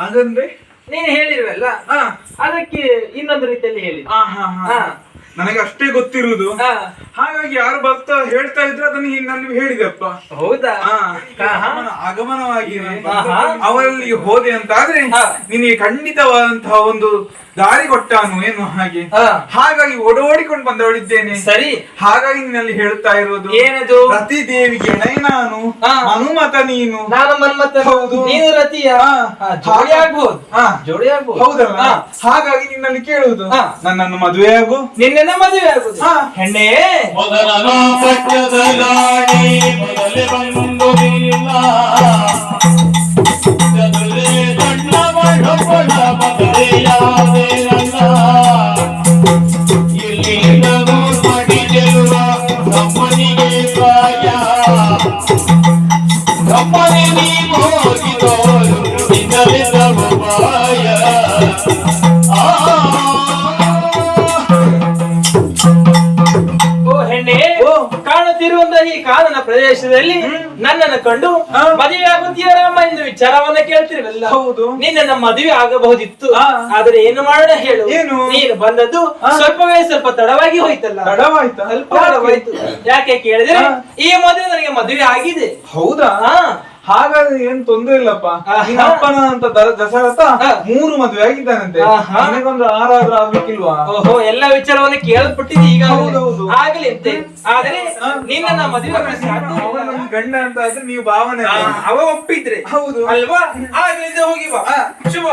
ಅದಂದ್ರೆ ನೀನು ಹೇಳಿರುವಲ್ಲ ಅದಕ್ಕೆ ಇನ್ನೊಂದು ರೀತಿಯಲ್ಲಿ ಹೇಳಿ. ನನಗೆ ಅಷ್ಟೇ ಗೊತ್ತಿರುವುದು, ಹಾಗಾಗಿ ಯಾರು ಬರ್ತಾ ಹೇಳ್ತಾ ಇದ್ರೆ ಅದನ್ನು ನಾನು ಹೇಳಿದೆಪ್ಪ. ಹೌದಾ? ಆಗಮನವಾಗಿ ಅವರಲ್ಲಿ ಹೋದೆ ಅಂತ ಆದ್ರೆ ನಿನಗೆ ಖಂಡಿತವಾದಂತಹ ಒಂದು ದಾರಿ ಕೊಟ್ಟಾನು ಏನು ಹಾಗೆ, ಹಾಗಾಗಿ ಓಡೋಡಿಕೊಂಡು ಬಂದವಳಿದ್ದೇನೆ. ಸರಿ, ಹಾಗಾಗಿ ನಿನ್ನಲ್ಲಿ ಹೇಳ್ತಾ ಇರೋದು ಏನದು? ರತಿ ದೇವಿಗೆ ನಾನು ಹನುಮತ ನೀನು. ನಾನು ಮನ್ಮತ. ಹೌದು, ನೀನು ರತಿಯ. ಜೋಡಿ ಆಗ್ಬಹುದು, ಜೋಡಿ ಆಗ್ಬಹುದು. ಹೌದಲ್ಲ? ಹಾಗಾಗಿ ನಿನ್ನಲ್ಲಿ ಕೇಳುವುದು ನನ್ನನ್ನು ಮದುವೆ ಆಗು, ನಿನ್ನ ಮದುವೆ ಆಗುದು. ಹೆಣ್ಣೆ ಮೊದಲ ಪಟ್ಟದ ದಾಡಿ ಮೊದಲೇ ಬಂದುದಿಲ್ಲ, ಗಣ್ಣ ಬಣ್ಣ ಮದುವೆಯಾದೇನಲ್ಲ, ಇಲ್ಲಿ ಮಡಿಗೆರುವ ಕಮ್ಮನಿಗೆ ಪ್ರಾಯ, ಕಮ್ಮನಿ ನೀ ಹೋಗಿದೋರು ನಿನ್ನಲೆ ಸಮುಪಾಯ. ಕಾಣುತ್ತಿರುವಂತಹ ಈ ಕಾನನ ಪ್ರದೇಶದಲ್ಲಿ ನನ್ನನ್ನು ಕಂಡು ಮದುವೆ ಆಗುತ್ತೀಯ ರಾಮ ಎಂದು ವಿಚಾರವನ್ನ ಕೇಳ್ತಿರಲ್ಲ. ಹೌದು, ನಿನ್ನ ಮದುವೆ ಆಗಬಹುದಿತ್ತು, ಆದ್ರೆ ಏನು ಮಾಡೋಣ ಹೇಳು. ನೀನು ಬಂದದ್ದು ಸ್ವಲ್ಪ ತಡವಾಗಿ ಹೋಯ್ತಲ್ಲ. ತಡವಾಯ್ತಾ? ಸ್ವಲ್ಪ ತಡವಾಯ್ತು. ಯಾಕೆ ಕೇಳಿದ್ರೆ ಈ ಮದುವೆ ನನಗೆ ಮದುವೆ ಆಗಿದೆ. ಹೌದಾ? ಹಾಗಾದ್ರೆ ಏನ್ ತೊಂದ್ರೆ ಇಲ್ಲಪ್ಪ. ನಿನ್ನ ಅಪ್ಪನ ಅಂತ ದಶರಥ 3 ಮದುವೆ ಆಗಿದ್ದಾನಂತೆ, ನನಗೊಂದು 6 ಆದ್ರೂ ಆಗ್ಲಿಕ್ಕಿಲ್ವಾ? ಓಹೋ, ಎಲ್ಲ ವಿಚಾರವನ್ನು ಕೇಳಲ್ಪಟ್ಟಿದೆ ಈಗ. ಹೌದೌದು, ಆಗ್ಲಿ ಅಂತೆ. ಆದ್ರೆ ನಿನ್ನ ಮದುವೆ ಗಂಡ ಅಂತ ಆದ್ರೆ ನೀವು ಭಾವನೆ ಅವ ಒಪ್ಪಿದ್ರೆ ಹೌದು ಅಲ್ವಾ? ಆಗ್ಲಿಂದ ಹೋಗಿ ಬಾ. ಶುಭ.